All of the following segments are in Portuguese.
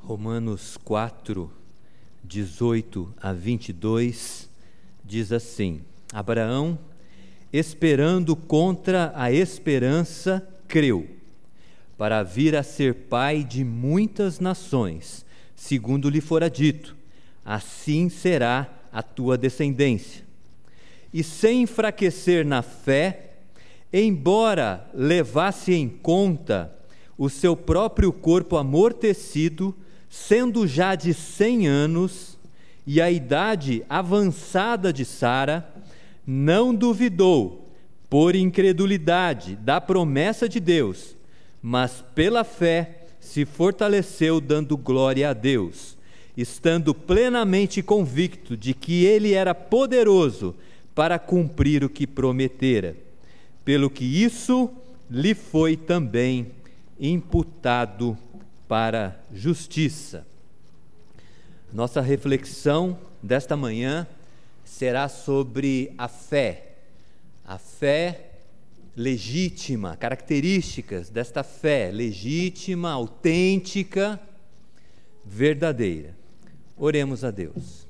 Romanos 4, 18 a 22, diz assim: Abraão, esperando contra a esperança, creu, para vir a ser pai de muitas nações, segundo lhe fora dito, assim será a tua descendência. E sem enfraquecer na fé, embora levasse em conta o seu próprio corpo amortecido, sendo já de 100 anos, e a idade avançada de Sara, não duvidou, por incredulidade, da promessa de Deus, mas pela fé se fortaleceu, dando glória a Deus, estando plenamente convicto de que Ele era poderoso para cumprir o que prometera, pelo que isso lhe foi também imputado para justiça. Nossa reflexão desta manhã será sobre a fé legítima, características desta fé legítima, autêntica, verdadeira. Oremos a Deus.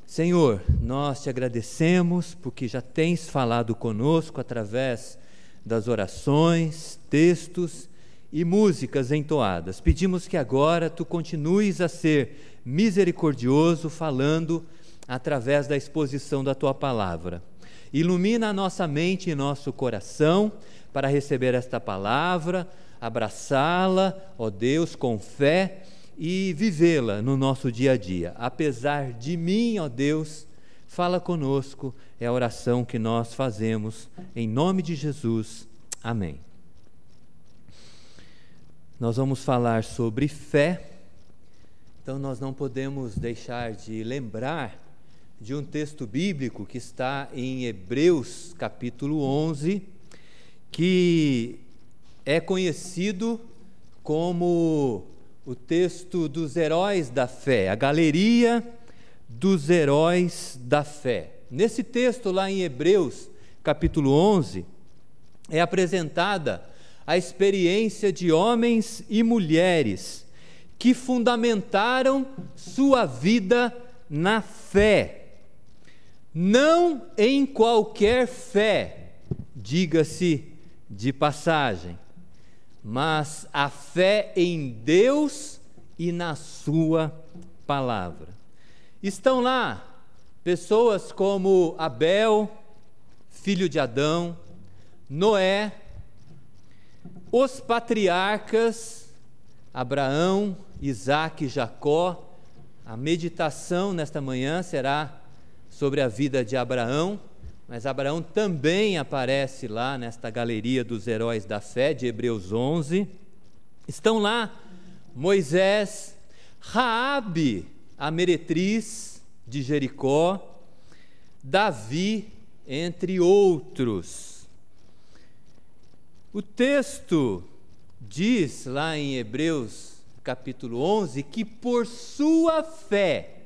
Senhor, nós te agradecemos porque já tens falado conosco através das orações, textos e músicas entoadas. Pedimos que agora tu continues a ser misericordioso, falando através da exposição da tua palavra. Ilumina a nossa mente e nosso coração para receber esta palavra, abraçá-la, ó Deus, com fé e vivê-la no nosso dia a dia. Apesar de mim, ó Deus, fala conosco, é a oração que nós fazemos, em nome de Jesus. Amém. Nós vamos falar sobre fé, então nós não podemos deixar de lembrar de um texto bíblico que está em Hebreus capítulo 11, que é conhecido como o texto dos heróis da fé, a galeria dos heróis da fé. Nesse texto lá em Hebreus capítulo 11, é apresentada a experiência de homens e mulheres que fundamentaram sua vida na fé. Não em qualquer fé, diga-se de passagem, mas a fé em Deus e na sua palavra. Estão lá pessoas como Abel, filho de Adão, Noé, os patriarcas, Abraão, Isaque e Jacó. A meditação nesta manhã será sobre a vida de Abraão, mas Abraão também aparece lá nesta galeria dos heróis da fé de Hebreus 11. Estão lá Moisés, Raabe, a meretriz de Jericó, Davi, entre outros. O texto diz lá em Hebreus capítulo 11 que por sua fé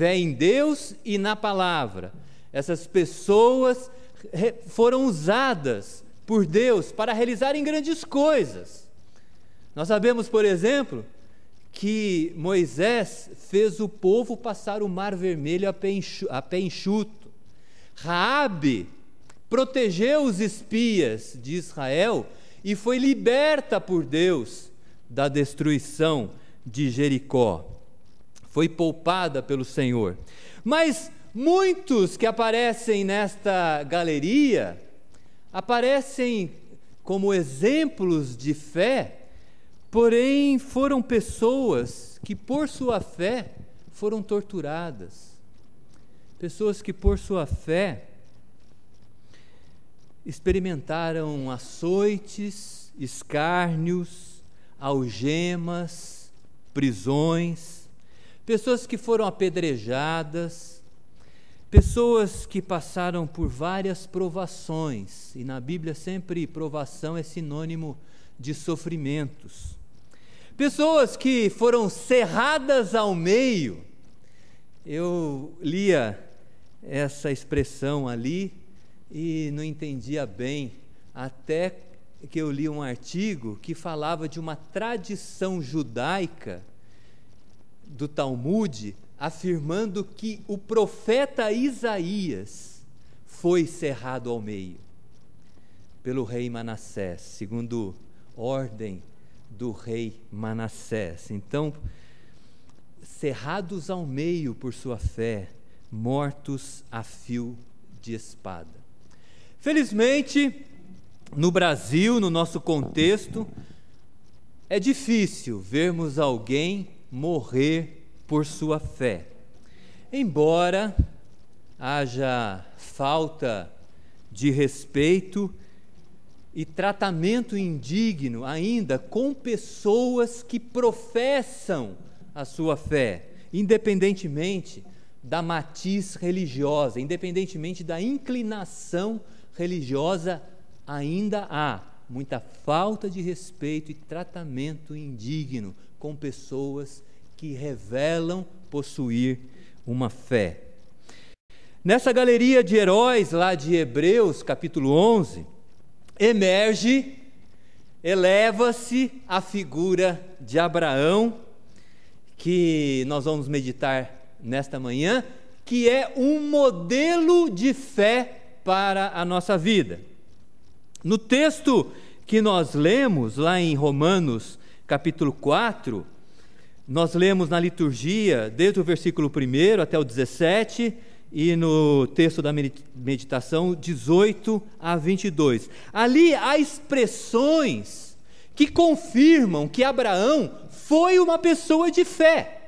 em Deus e na palavra, essas pessoas foram usadas por Deus para realizarem grandes coisas. Nós sabemos, por exemplo, que Moisés fez o povo passar o Mar Vermelho a pé enxuto. Raabe protegeu os espias de Israel e foi liberta por Deus da destruição de Jericó. Foi poupada pelo Senhor. Mas muitos que aparecem nesta galeria aparecem como exemplos de fé, porém foram pessoas que por sua fé foram torturadas. Pessoas que por sua fé experimentaram açoites, escárnios, algemas, prisões, pessoas que foram apedrejadas, pessoas que passaram por várias provações, e na Bíblia sempre provação é sinônimo de sofrimentos, pessoas que foram cerradas ao meio. Eu lia essa expressão ali e não entendia bem, até que eu li um artigo que falava de uma tradição judaica do Talmud afirmando que o profeta Isaías foi cerrado ao meio pelo rei Manassés, segundo ordem do rei Manassés. Então, cerrados ao meio por sua fé, mortos a fio de espada. Felizmente, no Brasil, no nosso contexto, é difícil vermos alguém morrer por sua fé. Embora haja falta de respeito e tratamento indigno ainda com pessoas que professam a sua fé, independentemente da matiz religiosa, independentemente da inclinação religiosa, ainda há muita falta de respeito e tratamento indigno com pessoas que revelam possuir uma fé. Nessa galeria de heróis lá de Hebreus, capítulo 11, eleva-se a figura de Abraão, que nós vamos meditar nesta manhã, que é um modelo de fé para a nossa vida. No texto que nós lemos lá em Romanos, capítulo 4, nós lemos na liturgia, desde o versículo 1 até o 17, e no texto da meditação, 18 a 22. Ali há expressões que confirmam que Abraão foi uma pessoa de fé.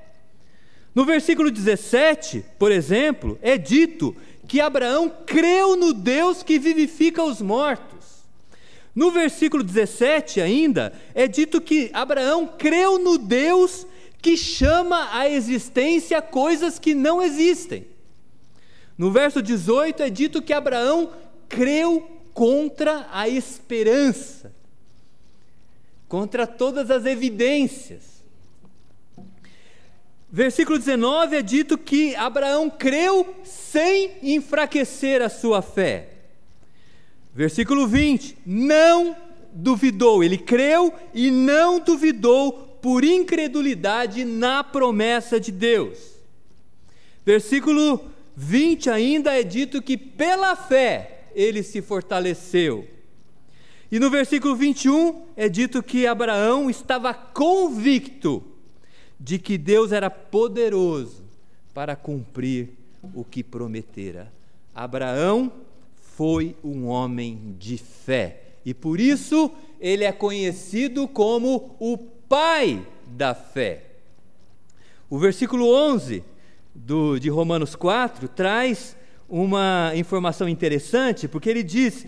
No versículo 17, por exemplo, é dito que Abraão creu no Deus que vivifica os mortos. No versículo 17 ainda, é dito que Abraão creu no Deus que chama à existência coisas que não existem. No verso 18 é dito que Abraão creu contra a esperança, contra todas as evidências. Versículo 19 é dito que Abraão creu sem enfraquecer a sua fé. Versículo 20, não duvidou, ele creu e não duvidou por incredulidade na promessa de Deus. Versículo 20 ainda é dito que pela fé ele se fortaleceu. E no versículo 21 é dito que Abraão estava convicto de que Deus era poderoso para cumprir o que prometera. Abraão foi um homem de fé e por isso ele é conhecido como o pai da fé. O versículo 11 de Romanos 4 traz uma informação interessante, porque ele diz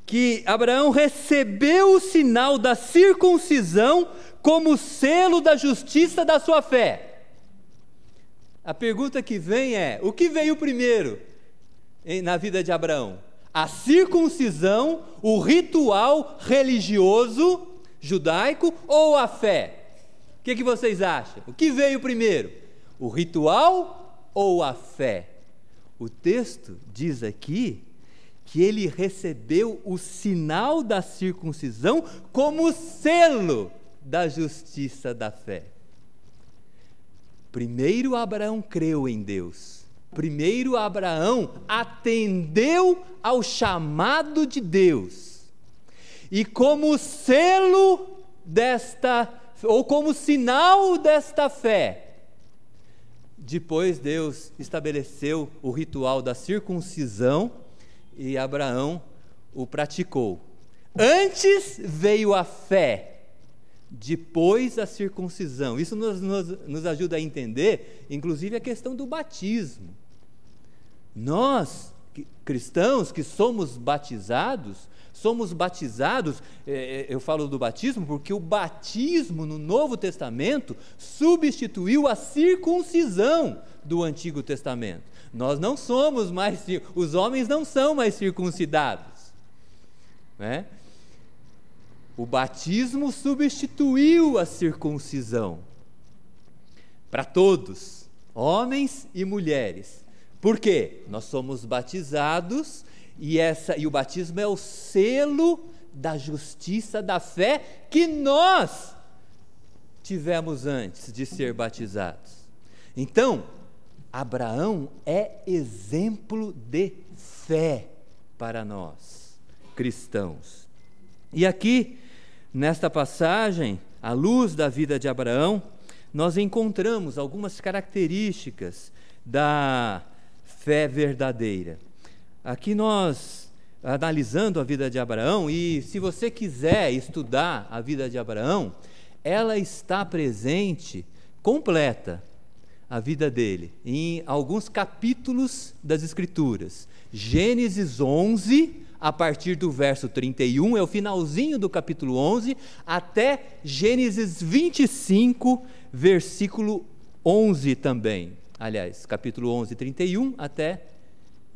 que Abraão recebeu o sinal da circuncisão como selo da justiça da sua fé. A pergunta que vem é: o que veio primeiro na vida de Abraão? A circuncisão, o ritual religioso judaico ou a fé? O que vocês acham? O que veio primeiro? O ritual ou a fé? O texto diz aqui que ele recebeu o sinal da circuncisão como selo da justiça da fé. Primeiro Abraão creu em Deus. Primeiro Abraão atendeu ao chamado de Deus. E como selo ou como sinal desta fé, depois Deus estabeleceu o ritual da circuncisão e Abraão o praticou. Antes veio a fé, depois a circuncisão. Isso nos ajuda a entender, inclusive, a questão do batismo. Nós, cristãos que somos batizados, eu falo do batismo porque o batismo no Novo Testamento substituiu a circuncisão do Antigo Testamento. Nós não somos mais, os homens não são mais circuncidados, né? O batismo substituiu a circuncisão para todos, homens e mulheres. Por quê? Nós somos batizados e o batismo é o selo da justiça da fé que nós tivemos antes de ser batizados. Então, Abraão é exemplo de fé para nós, cristãos. E aqui, nesta passagem, à luz da vida de Abraão, nós encontramos algumas características da fé verdadeira. Aqui nós, analisando a vida de Abraão, e se você quiser estudar a vida de Abraão, ela está presente, completa, a vida dele, em alguns capítulos das Escrituras. Gênesis 11, a partir do verso 31, é o finalzinho do capítulo 11, até Gênesis 25, versículo 11 também. Aliás, capítulo 11, 31, até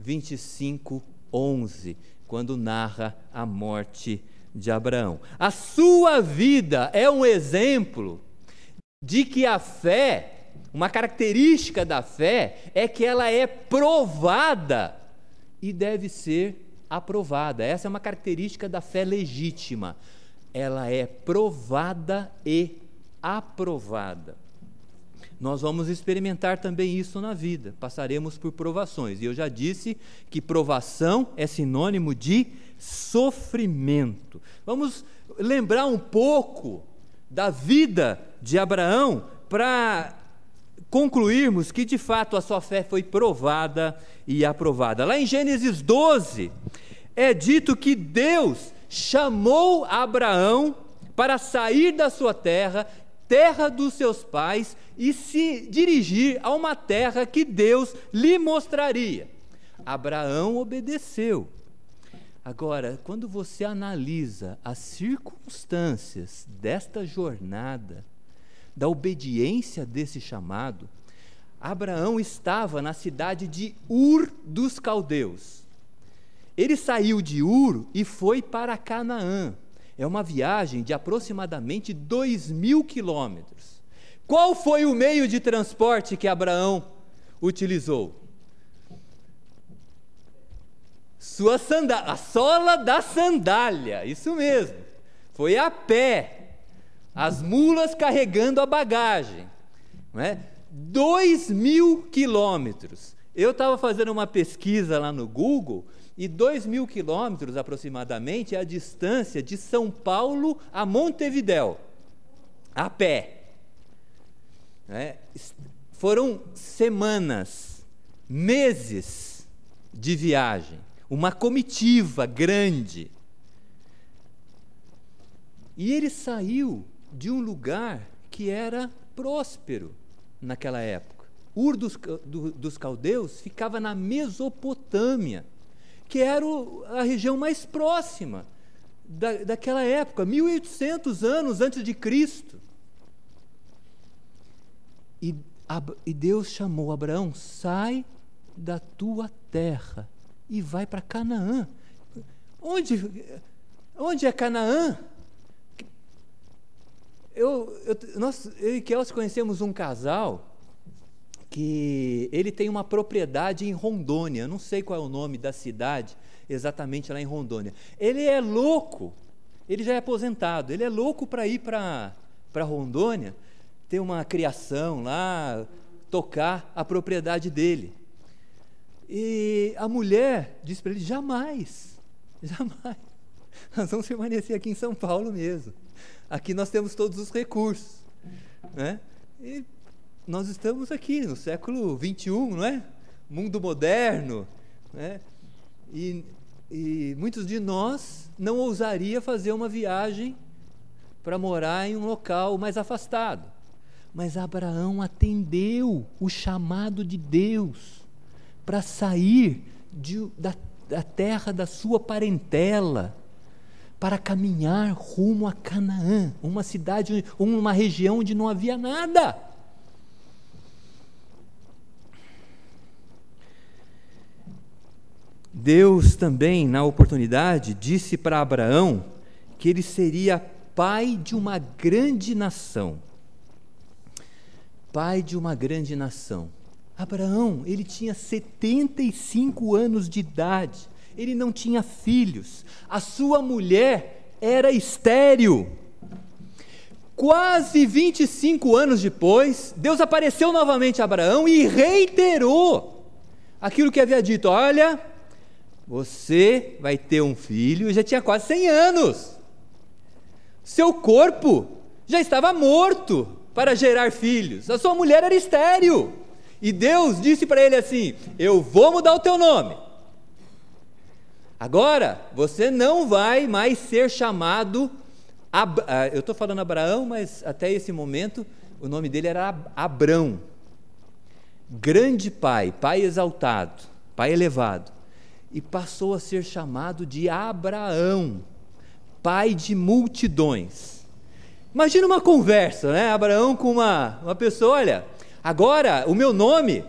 25, 11, quando narra a morte de Abraão. A sua vida é um exemplo de que a fé, uma característica da fé, é que ela é provada e deve ser aprovada. Essa é uma característica da fé legítima. Ela é provada e aprovada. Nós vamos experimentar também isso na vida, passaremos por provações. E eu já disse que provação é sinônimo de sofrimento. Vamos lembrar um pouco da vida de Abraão para concluirmos que de fato a sua fé foi provada e aprovada. Lá em Gênesis 12, é dito que Deus chamou Abraão para sair da sua terra, terra dos seus pais, e se dirigir a uma terra que Deus lhe mostraria. Abraão obedeceu. Agora, quando você analisa as circunstâncias desta jornada, da obediência desse chamado, Abraão estava na cidade de Ur dos Caldeus. Ele saiu de Ur e foi para Canaã. É uma viagem de aproximadamente 2.000 quilômetros. Qual foi o meio de transporte que Abraão utilizou? A sola da sandália, isso mesmo. Foi a pé. As mulas carregando a bagagem, não é? 2.000 quilômetros. Eu estava fazendo uma pesquisa lá no Google, e 2.000 quilômetros aproximadamente é a distância de São Paulo a Montevidéu, a pé. Foram semanas, meses de viagem, uma comitiva grande. E ele saiu de um lugar que era próspero naquela época. Ur dos Caldeus ficava na Mesopotâmia, que era a região mais próxima daquela época, 1.800 anos antes de Cristo. E Deus chamou Abraão: sai da tua terra e vai para Canaã. Onde é Canaã? Eu e Kelsey conhecemos um casal que ele tem uma propriedade em Rondônia. Eu não sei qual é o nome da cidade exatamente lá em Rondônia. Ele é louco, ele já é aposentado, ele é louco para ir para Rondônia, ter uma criação lá, tocar a propriedade dele. E a mulher disse para ele: jamais, nós vamos permanecer aqui em São Paulo mesmo. Aqui nós temos todos os recursos, né? E nós estamos aqui no século XXI, não é? Mundo moderno, né? E muitos de nós não ousaria fazer uma viagem para morar em um local mais afastado. Mas Abraão atendeu o chamado de Deus para sair da terra da sua parentela, para caminhar rumo a Canaã, uma cidade, uma região onde não havia nada. Deus também, na oportunidade, disse para Abraão que ele seria pai de uma grande nação. Pai de uma grande nação. Abraão, ele tinha 75 anos de idade. Ele não tinha filhos, a sua mulher era estéril. quase 25 anos depois, Deus apareceu novamente a Abraão e reiterou aquilo que havia dito: olha, você vai ter um filho, já tinha quase 100 anos, seu corpo já estava morto para gerar filhos, a sua mulher era estéril, e Deus disse para ele assim: eu vou mudar o teu nome, agora você não vai mais ser chamado eu estou falando Abraão, mas até esse momento o nome dele era Abrão, grande pai, pai exaltado, pai elevado, e passou a ser chamado de Abraão, pai de multidões. Imagina uma conversa, né? Abraão com uma pessoa: olha, agora o meu nome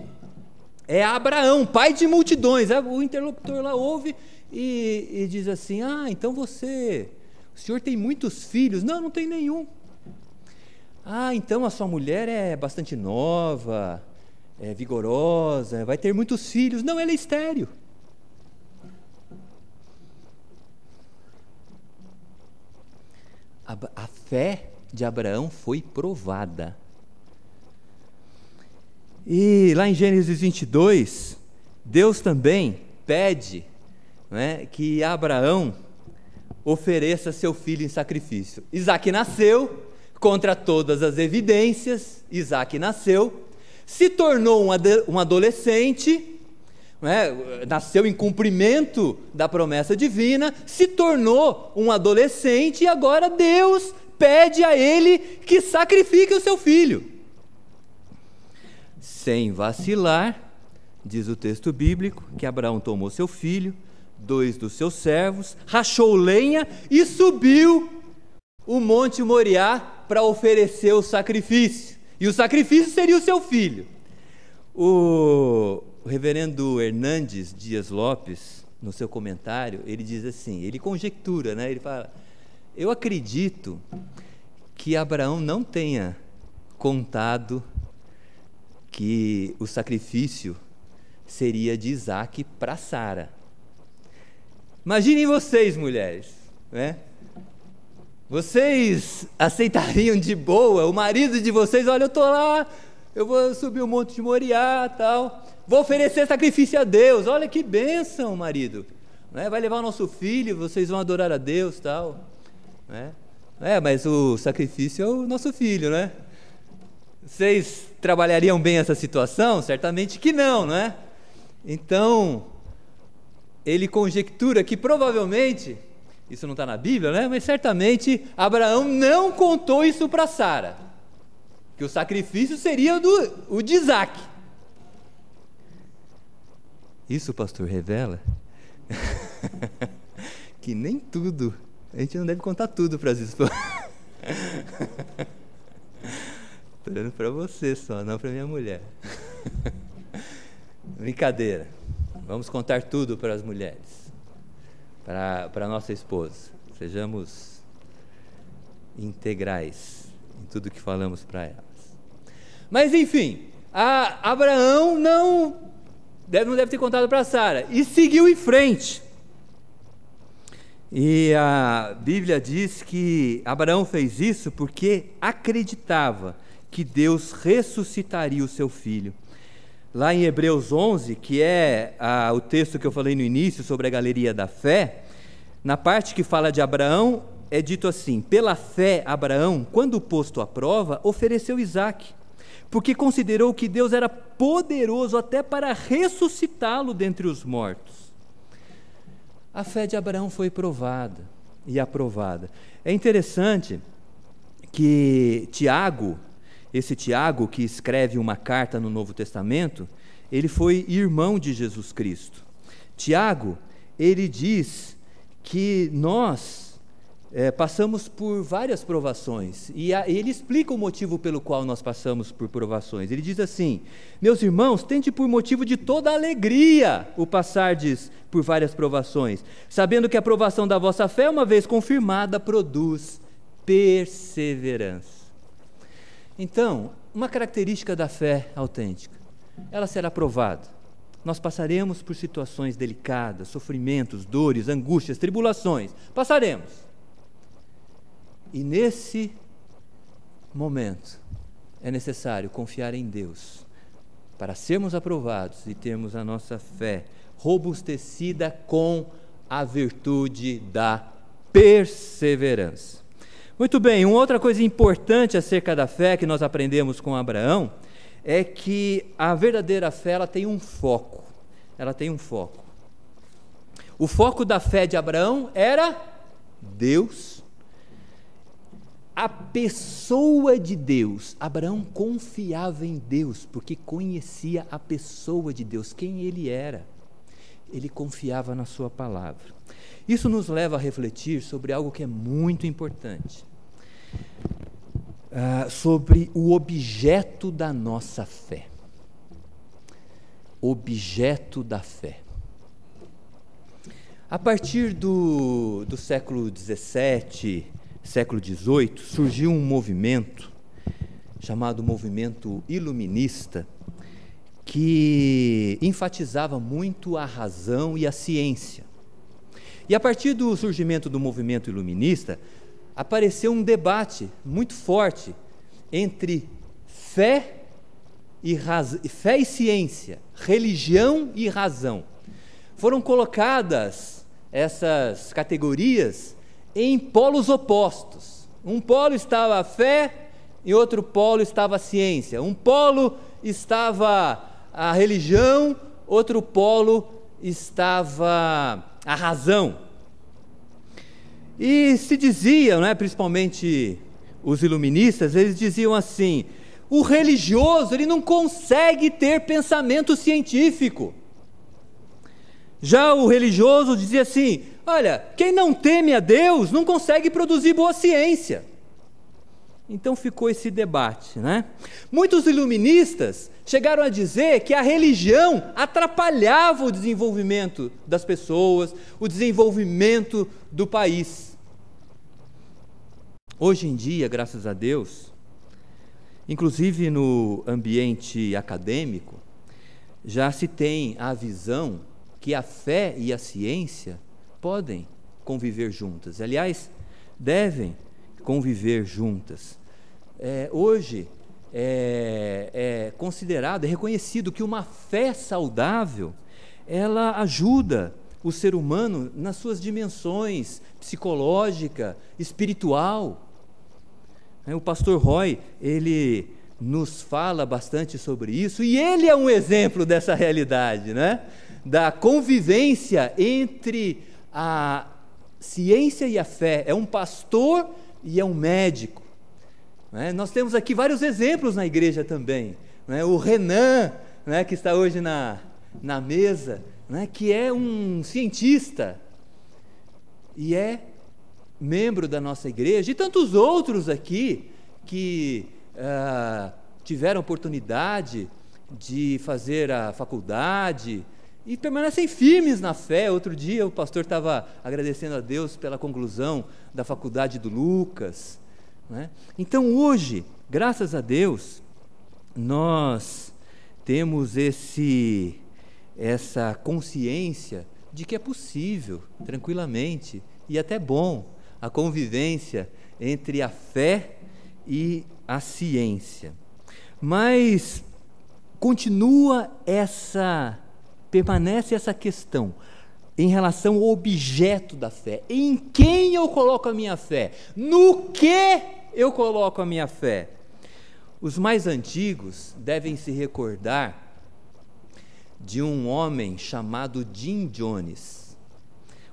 é Abraão, pai de multidões. O interlocutor lá ouve e diz assim: então o senhor tem muitos filhos? Não, não tem nenhum. Então a sua mulher é bastante nova, é vigorosa, vai ter muitos filhos. Não, ela é estéril. A fé de Abraão foi provada. E lá em Gênesis 22, Deus também pede, né, que Abraão ofereça seu filho em sacrifício. Isaac nasceu, contra todas as evidências, Isaac nasceu, se tornou um adolescente, né, nasceu em cumprimento da promessa divina, se tornou um adolescente, e agora Deus pede a ele que sacrifique o seu filho. Sem vacilar, diz o texto bíblico, que Abraão tomou seu filho, 2 dos seus servos, rachou lenha e subiu o Monte Moriá para oferecer o sacrifício. E o sacrifício seria o seu filho. O reverendo Hernandes Dias Lopes, no seu comentário, ele diz assim, ele conjectura, né? Ele fala: eu acredito que Abraão não tenha contado que o sacrifício seria de Isaac para Sara. Imaginem vocês, mulheres, né? Vocês aceitariam de boa o marido de vocês: olha, eu estou lá, eu vou subir o Monte de Moriá, tal, vou oferecer sacrifício a Deus, olha que bênção, marido, né? Vai levar o nosso filho, vocês vão adorar a Deus, tal, né? Mas o sacrifício é o nosso filho, né? Vocês trabalhariam bem essa situação? Certamente que não, não é? Então, ele conjectura que provavelmente, isso não está na Bíblia, né? Mas certamente Abraão não contou isso para Sara, que o sacrifício seria o de Isaac. Isso, pastor, revela que nem tudo, a gente não deve contar tudo para as esposas. Estou olhando para você só, não para minha mulher. Brincadeira. Vamos contar tudo para as mulheres, para a nossa esposa. Sejamos integrais em tudo que falamos para elas. Mas enfim, Abraão não deve ter contado para Sara, e seguiu em frente. E a Bíblia diz que Abraão fez isso porque acreditava que Deus ressuscitaria o seu filho. Lá em Hebreus 11, que é o texto que eu falei no início sobre a galeria da fé, na parte que fala de Abraão, é dito assim: pela fé, Abraão, quando posto à prova, ofereceu Isaque, porque considerou que Deus era poderoso até para ressuscitá-lo dentre os mortos. A fé de Abraão foi provada e aprovada. É interessante que Tiago, esse Tiago que escreve uma carta no Novo Testamento, ele foi irmão de Jesus Cristo. Tiago, ele diz que nós passamos por várias provações, e ele explica o motivo pelo qual nós passamos por provações. Ele diz assim: meus irmãos, tende por motivo de toda alegria o passardes por várias provações, sabendo que a provação da vossa fé, uma vez confirmada, produz perseverança. Então, uma característica da fé autêntica, ela será provada. Nós passaremos por situações delicadas, sofrimentos, dores, angústias, tribulações. Passaremos. E nesse momento é necessário confiar em Deus para sermos aprovados e termos a nossa fé robustecida com a virtude da perseverança. Muito bem, uma outra coisa importante acerca da fé que nós aprendemos com Abraão é que a verdadeira fé, ela tem um foco. Ela tem um foco. O foco da fé de Abraão era Deus. A pessoa de Deus. Abraão confiava em Deus, porque conhecia a pessoa de Deus, quem ele era. Ele confiava na sua palavra. Isso nos leva a refletir sobre algo que é muito importante. Sobre o objeto da nossa fé. Objeto da fé. A partir do século XVII, século XVIII, surgiu um movimento chamado movimento iluminista, que enfatizava muito a razão e a ciência. E a partir do surgimento do movimento iluminista, apareceu um debate muito forte entre fé e ciência, religião e razão. Foram colocadas essas categorias em polos opostos. Um polo estava a fé e outro polo estava a ciência. Um polo estava a religião, outro polo estava a razão. E se diziam, principalmente os iluministas, eles diziam assim: o religioso, ele não consegue ter pensamento científico. Já o religioso dizia assim: olha, quem não teme a Deus não consegue produzir boa ciência. Então ficou esse debate, Muitos iluministas chegaram a dizer que a religião atrapalhava o desenvolvimento das pessoas, o desenvolvimento do país. Hoje em dia, graças a Deus, inclusive no ambiente acadêmico, já se tem a visão que a fé e a ciência podem conviver juntas. Aliás, devem conviver juntas. Hoje é considerado, é reconhecido que uma fé saudável, ela ajuda o ser humano nas suas dimensões psicológica, espiritual. O pastor Roy, ele nos fala bastante sobre isso, e ele é um exemplo dessa realidade, da convivência entre a ciência e a fé. É um pastor e é um médico. Nós temos aqui vários exemplos na igreja também. O Renan, que está hoje na mesa, que é um cientista e é membro da nossa igreja, e tantos outros aqui que tiveram oportunidade de fazer a faculdade e permanecem firmes na fé. Outro dia o pastor estava agradecendo a Deus pela conclusão da faculdade do Lucas. Então hoje, graças a Deus, nós temos essa consciência de que é possível, tranquilamente, e até bom, a convivência entre a fé e a ciência. Mas permanece essa questão em relação ao objeto da fé. Em quem eu coloco a minha fé? No que eu coloco a minha fé? Os mais antigos devem se recordar de um homem chamado Jim Jones.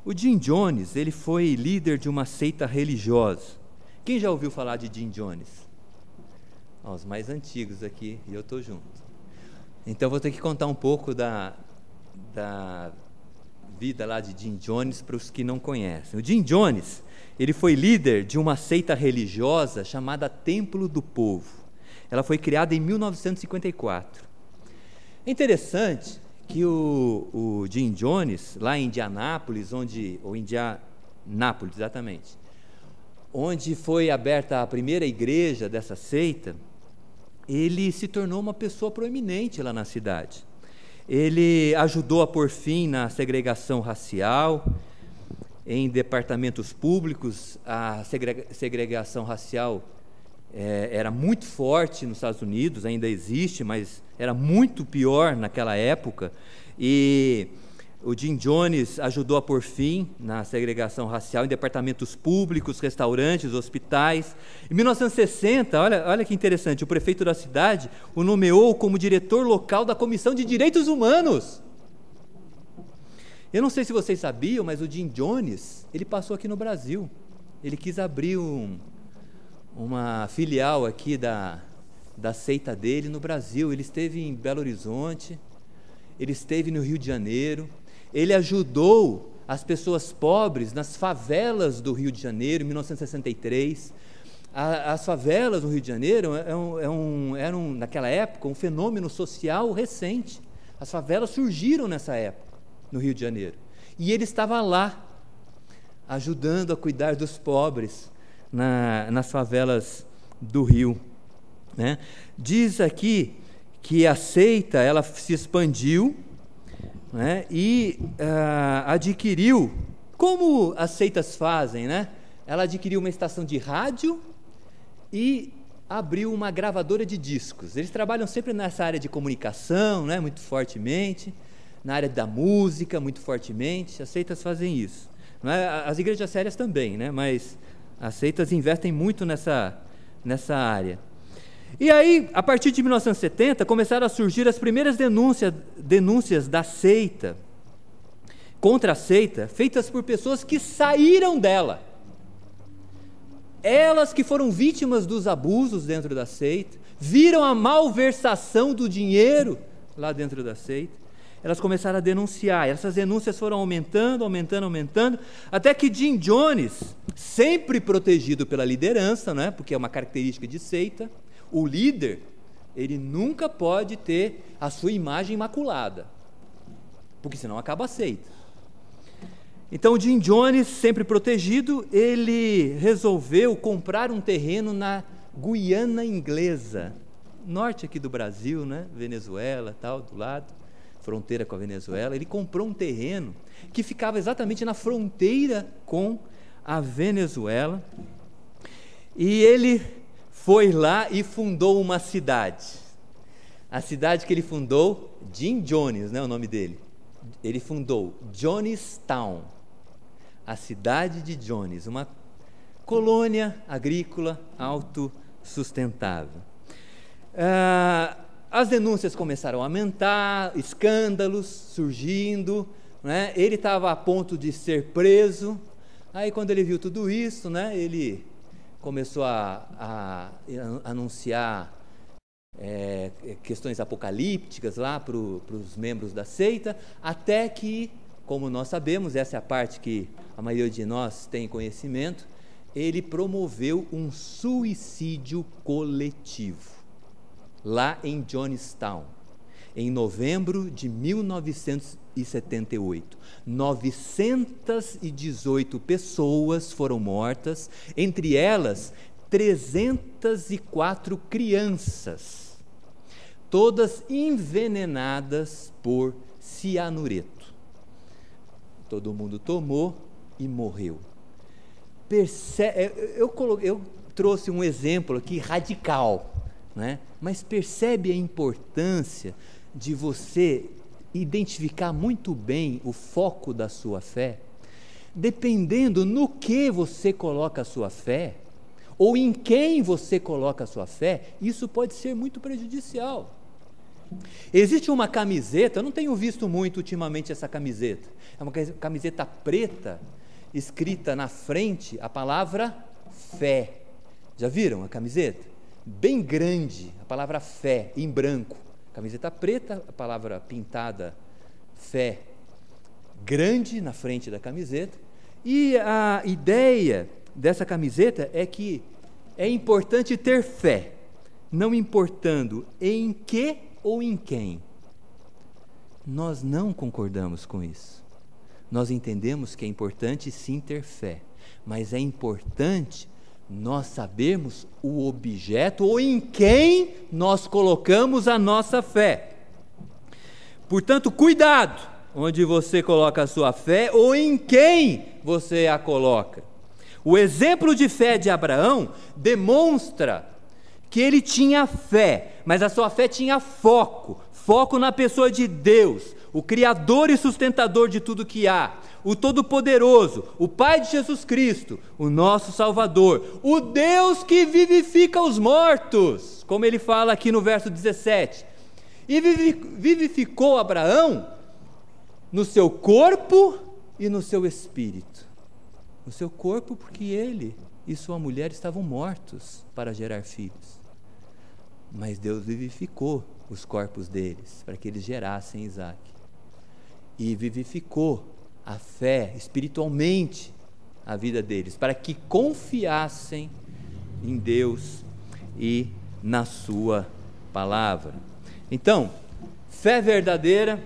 O Jim Jones, ele foi líder de uma seita religiosa. Quem já ouviu falar de Jim Jones? Os mais antigos aqui, e eu estou junto. Então vou ter que contar um pouco da vida lá de Jim Jones para os que não conhecem. O Jim Jones, ele foi líder de uma seita religiosa chamada Templo do Povo. Ela foi criada em 1954. É interessante que o Jim Jones, lá em Indianápolis, exatamente, onde foi aberta a primeira igreja dessa seita, ele se tornou uma pessoa proeminente lá na cidade. Ele ajudou a pôr fim na segregação racial, em departamentos públicos. A segregação racial era muito forte nos Estados Unidos, ainda existe, mas era muito pior naquela época, e o Jim Jones ajudou a pôr fim na segregação racial em departamentos públicos, restaurantes, hospitais. Em 1960, olha que interessante, o prefeito da cidade o nomeou como diretor local da Comissão de Direitos Humanos. Eu não sei se vocês sabiam, mas o Jim Jones, ele passou aqui no Brasil. Ele quis abrir uma filial aqui da seita dele no Brasil. Ele esteve em Belo Horizonte, ele esteve no Rio de Janeiro, ele ajudou as pessoas pobres nas favelas do Rio de Janeiro, em 1963. As favelas do Rio de Janeiro eram, naquela época, um fenômeno social recente. As favelas surgiram nessa época, no Rio de Janeiro. E ele estava lá, ajudando a cuidar dos pobres nas favelas do Rio, né? Diz aqui que a seita, ela se expandiu, né, e adquiriu, como as seitas fazem, né? Ela adquiriu uma estação de rádio e abriu uma gravadora de discos. Eles trabalham sempre nessa área de comunicação, né, muito fortemente, na área da música, muito fortemente. As seitas fazem isso. Não é? As igrejas sérias também, né? Mas as seitas investem muito nessa área. E aí, a partir de 1970, começaram a surgir as primeiras denúncias da seita, contra a seita, feitas por pessoas que saíram dela. Elas que foram vítimas dos abusos dentro da seita, viram a malversação do dinheiro lá dentro da seita. Elas começaram a denunciar, essas denúncias foram aumentando, até que Jim Jones, sempre protegido pela liderança, né, porque é uma característica de seita, o líder, ele nunca pode ter a sua imagem imaculada, porque senão acaba a seita. Então Jim Jones, sempre protegido, ele resolveu comprar um terreno na Guiana Inglesa, norte aqui do Brasil, né, Venezuela, tal, do lado, fronteira com a Venezuela. Ele comprou um terreno que ficava exatamente na fronteira com a Venezuela, e ele foi lá e fundou uma cidade. A cidade que ele fundou, Jim Jones, né, o nome dele. Ele fundou Jonestown, a cidade de Jones, uma colônia agrícola autossustentável. As denúncias começaram a aumentar, escândalos surgindo, né? Ele estava a ponto de ser preso. Aí, quando ele viu tudo isso, né, ele começou a anunciar questões apocalípticas lá para os membros da seita, até que, como nós sabemos, essa é a parte que a maioria de nós tem conhecimento, ele promoveu um suicídio coletivo lá em Jonestown, em novembro de 1978. 918 pessoas foram mortas, entre elas 304 crianças, todas envenenadas por cianureto. Todo mundo tomou e morreu. Eu trouxe um exemplo aqui radical, né? Mas percebe a importância de você identificar muito bem o foco da sua fé? Dependendo no que você coloca a sua fé, ou em quem você coloca a sua fé, isso pode ser muito prejudicial. Existe uma camiseta, eu não tenho visto muito ultimamente essa camiseta, é uma camiseta preta, escrita na frente a palavra fé. Já viram a camiseta? Bem grande, a palavra fé, em branco. Camiseta preta, a palavra pintada fé, grande na frente da camiseta. E a ideia dessa camiseta é que é importante ter fé, não importando em que ou em quem. Nós não concordamos com isso. Nós entendemos que é importante sim ter fé, mas é importante nós sabermos o objeto ou em quem nós colocamos a nossa fé. Portanto, cuidado onde você coloca a sua fé ou em quem você a coloca. O exemplo de fé de Abraão demonstra que ele tinha fé, mas a sua fé tinha foco na pessoa de Deus, o Criador e sustentador de tudo que há, o Todo-Poderoso, o Pai de Jesus Cristo, o nosso Salvador, o Deus que vivifica os mortos, como ele fala aqui no verso 17, e vivificou Abraão no seu corpo e no seu espírito. No seu corpo, porque ele e sua mulher estavam mortos para gerar filhos, mas Deus vivificou os corpos deles para que eles gerassem Isaac, e vivificou a fé espiritualmente a vida deles, para que confiassem em Deus e na sua palavra. Então, fé verdadeira,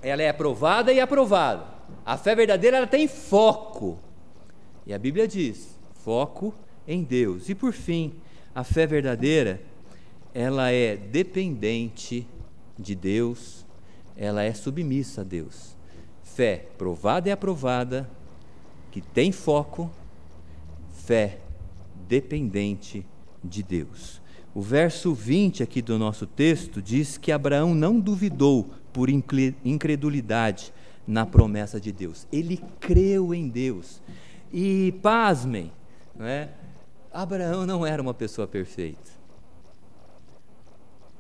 ela é aprovada e aprovada. A fé verdadeira, ela tem foco, e a Bíblia diz, foco em Deus. E por fim, a fé verdadeira, ela é dependente de Deus, ela é submissa a Deus. Fé provada e aprovada, que tem foco, fé dependente de Deus. O verso 20 aqui do nosso texto diz que Abraão não duvidou por incredulidade na promessa de Deus. Ele creu em Deus. E pasmem, não é? Abraão não era uma pessoa perfeita.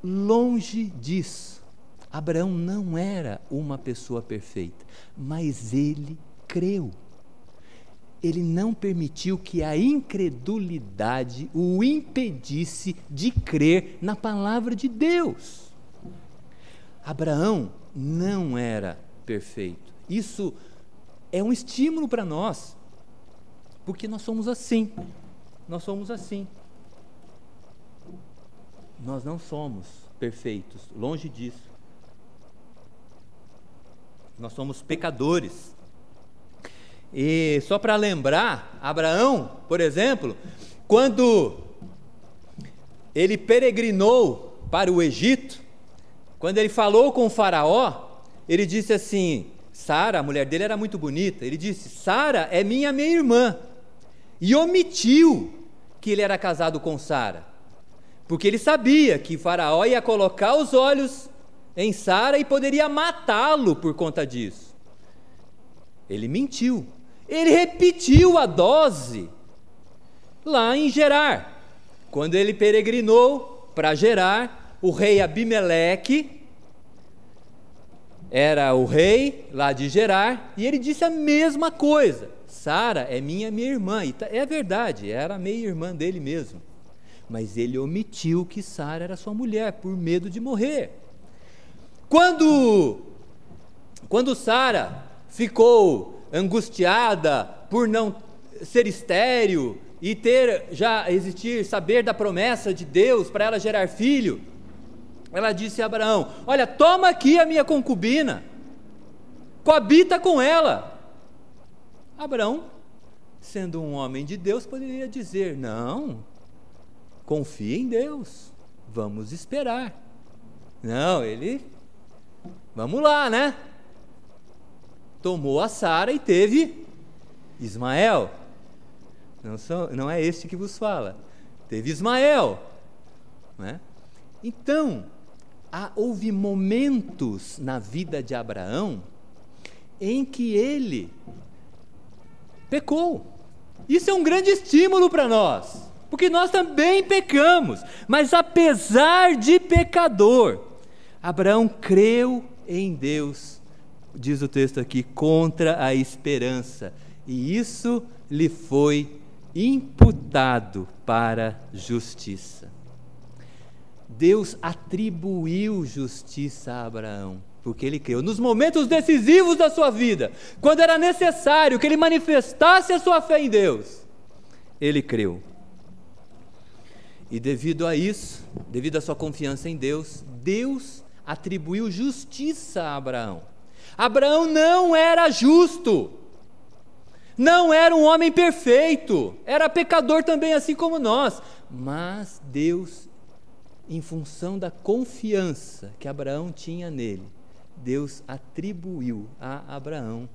Longe disso. Abraão não era uma pessoa perfeita, mas ele creu. Ele não permitiu que a incredulidade o impedisse de crer na palavra de Deus. Abraão não era perfeito. Isso é um estímulo para nós, porque nós somos assim. Nós somos assim. Nós não somos perfeitos, longe disso. Nós somos pecadores. E só para lembrar, Abraão, por exemplo, quando ele peregrinou para o Egito, quando ele falou com o faraó, ele disse assim, Sara, a mulher dele era muito bonita, ele disse, Sara é minha irmã, e omitiu que ele era casado com Sara, porque ele sabia que o faraó ia colocar os olhos em Sara e poderia matá-lo por conta disso. Ele mentiu. Ele repetiu a dose lá em Gerar. Quando ele peregrinou para Gerar, o rei Abimeleque era o rei lá de Gerar, e ele disse a mesma coisa. Sara é minha irmã. E é verdade, era meia-irmã dele mesmo. Mas ele omitiu que Sara era sua mulher, por medo de morrer. Quando Sara ficou angustiada por não ser estéril e saber da promessa de Deus para ela gerar filho, ela disse a Abraão, olha, toma aqui a minha concubina, coabita com ela. Abraão, sendo um homem de Deus, poderia dizer, não, confia em Deus, vamos esperar. Não, vamos lá, né? Tomou a Sara e teve Ismael. Não é este que vos fala. Teve Ismael, né? Então, houve momentos na vida de Abraão em que ele pecou. Isso é um grande estímulo para nós, porque nós também pecamos, mas apesar de pecador, Abraão creu em Deus, diz o texto aqui, contra a esperança, e isso lhe foi imputado para justiça. Deus atribuiu justiça a Abraão, porque ele creu. Nos momentos decisivos da sua vida, quando era necessário que ele manifestasse a sua fé em Deus, ele creu. E devido a isso, devido à sua confiança em Deus, Deus atribuiu justiça a Abraão. Abraão não era justo, não era um homem perfeito, era pecador também, assim como nós, mas Deus, em função da confiança que Abraão tinha nele, Deus atribuiu a Abraão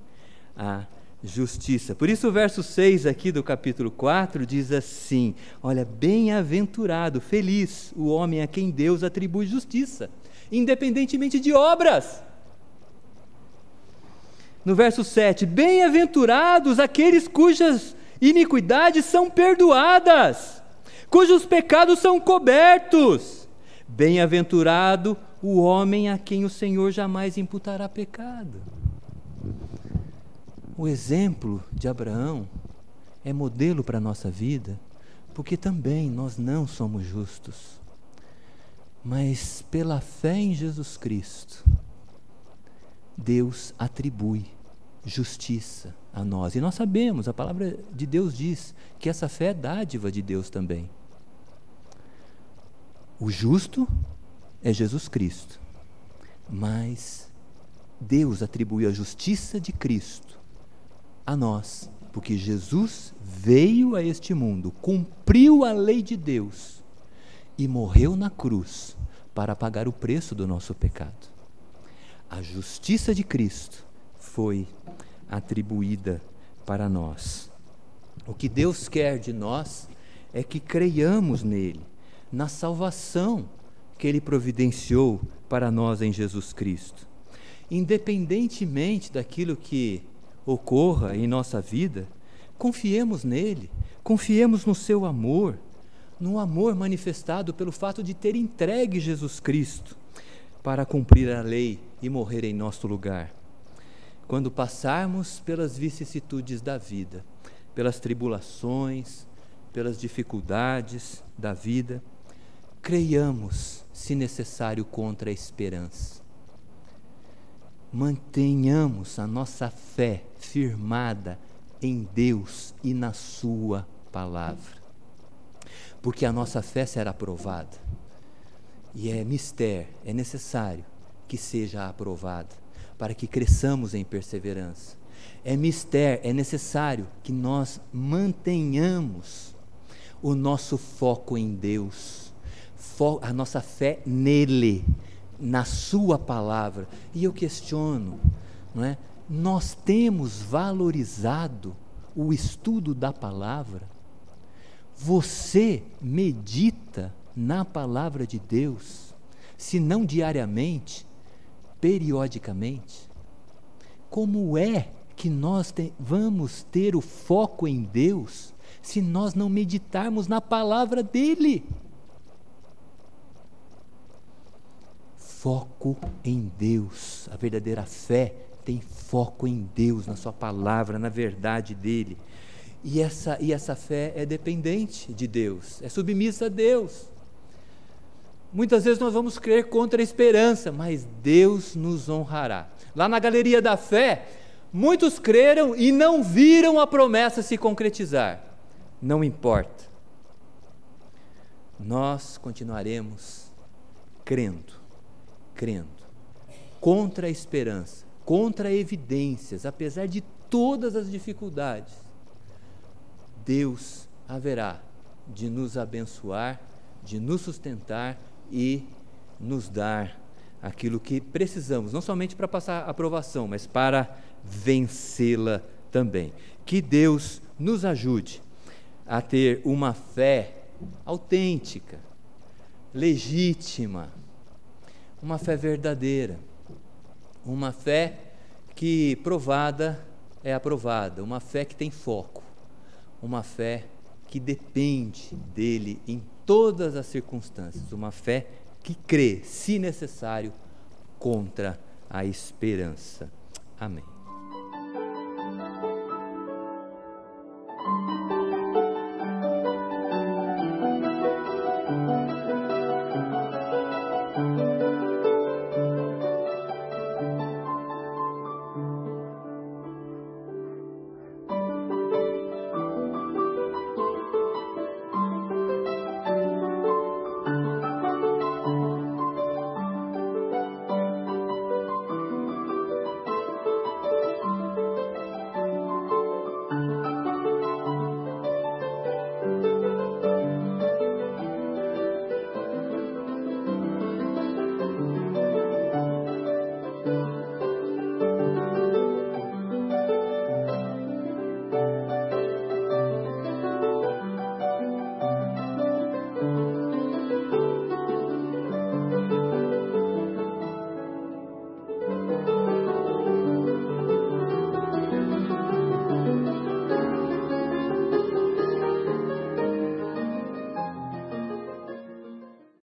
a justiça. Por isso o verso 6 aqui do capítulo 4 diz assim, olha, bem-aventurado, feliz o homem a quem Deus atribui justiça, independentemente de obras. No verso 7, bem-aventurados aqueles cujas iniquidades são perdoadas, cujos pecados são cobertos. Bem-aventurado o homem a quem o Senhor jamais imputará pecado. O exemplo de Abraão é modelo para a nossa vida, porque também nós não somos justos. Mas pela fé em Jesus Cristo, Deus atribui justiça a nós. E nós sabemos, a palavra de Deus diz que essa fé é dádiva de Deus também. O justo é Jesus Cristo, mas Deus atribui a justiça de Cristo a nós, porque Jesus veio a este mundo, cumpriu a lei de Deus e morreu na cruz para pagar o preço do nosso pecado. A justiça de Cristo foi atribuída para nós. O que Deus quer de nós é que creiamos nele, na salvação que ele providenciou para nós em Jesus Cristo. Independentemente daquilo que ocorra em nossa vida, confiemos nele, confiemos no seu amor, no amor manifestado pelo fato de ter entregue Jesus Cristo para cumprir a lei e morrer em nosso lugar. Quando passarmos pelas vicissitudes da vida, pelas tribulações, pelas dificuldades da vida, creiamos, se necessário, contra a esperança. Mantenhamos a nossa fé firmada em Deus e na sua palavra, porque a nossa fé será aprovada, e é necessário que seja aprovada, para que cresçamos em perseverança. É necessário que nós mantenhamos o nosso foco em Deus, a nossa fé nele, na sua palavra. E eu questiono, não é? Nós temos valorizado o estudo da palavra? Você medita na palavra de Deus, se não diariamente, periodicamente? Como é que nós vamos ter o foco em Deus se nós não meditarmos na palavra dele? Foco em Deus. A verdadeira fé tem foco em Deus, na sua palavra, na verdade dele. E essa fé é dependente de Deus, é submissa a Deus. Muitas vezes nós vamos crer contra a esperança, mas Deus nos honrará. Lá na galeria da fé, muitos creram e não viram a promessa se concretizar. Não importa. Nós continuaremos crendo, contra a esperança, contra evidências, apesar de todas as dificuldades. Deus haverá de nos abençoar, de nos sustentar e nos dar aquilo que precisamos, não somente para passar a aprovação, mas para vencê-la também. Que Deus nos ajude a ter uma fé autêntica, legítima, uma fé verdadeira, uma fé que provada é aprovada, uma fé que tem foco, uma fé que depende dele em todas as circunstâncias, uma fé que crê, se necessário, contra a esperança. Amém.